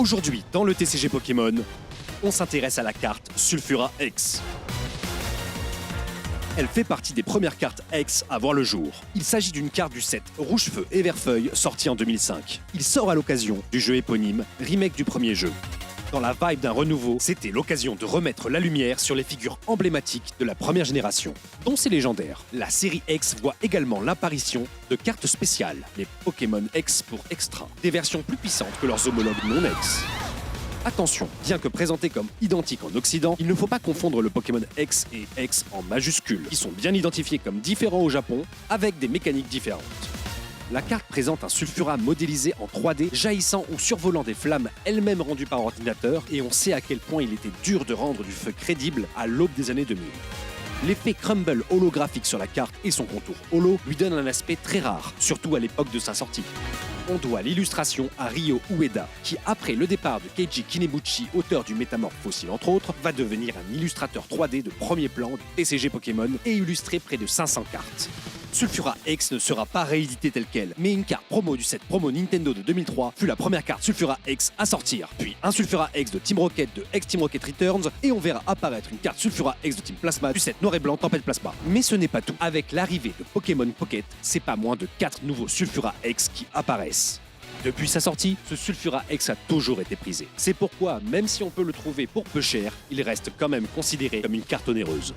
Aujourd'hui, dans le TCG Pokémon, on s'intéresse à la carte Sulfura X. Elle fait partie des premières cartes X à voir le jour. Il s'agit d'une carte du set Rouge Feu et Vert Feuille sorti en 2005. Il sort à l'occasion du jeu éponyme, remake du premier jeu. Dans la vibe d'un renouveau, c'était l'occasion de remettre la lumière sur les figures emblématiques de la première génération, dont c'est légendaire. La série X voit également l'apparition de cartes spéciales, les Pokémon X pour Extra, des versions plus puissantes que leurs homologues non X. Attention, bien que présentés comme identiques en Occident, il ne faut pas confondre le Pokémon X et X en majuscules, qui sont bien identifiés comme différents au Japon, avec des mécaniques différentes. La carte présente un Sulfura modélisé en 3D, jaillissant ou survolant des flammes elles-mêmes rendues par ordinateur, et on sait à quel point il était dur de rendre du feu crédible à l'aube des années 2000. L'effet crumble holographique sur la carte et son contour holo lui donne un aspect très rare, surtout à l'époque de sa sortie. On doit l'illustration à Ryo Ueda, qui après le départ de Keiji Kinebuchi, auteur du Métamorphe Fossile entre autres, va devenir un illustrateur 3D de premier plan du TCG Pokémon et illustrer près de 500 cartes. Sulfura X ne sera pas réédité telle quelle, mais une carte promo du set promo Nintendo de 2003 fut la première carte Sulfura X à sortir. Puis un Sulfura X de Team Rocket de X-Team Rocket Returns, et on verra apparaître une carte Sulfura X de Team Plasma du set noir et blanc Tempête Plasma. Mais ce n'est pas tout. Avec l'arrivée de Pokémon Pocket, c'est pas moins de 4 nouveaux Sulfura X qui apparaissent. Depuis sa sortie, ce Sulfura X a toujours été prisé. C'est pourquoi, même si on peut le trouver pour peu cher, il reste quand même considéré comme une carte onéreuse.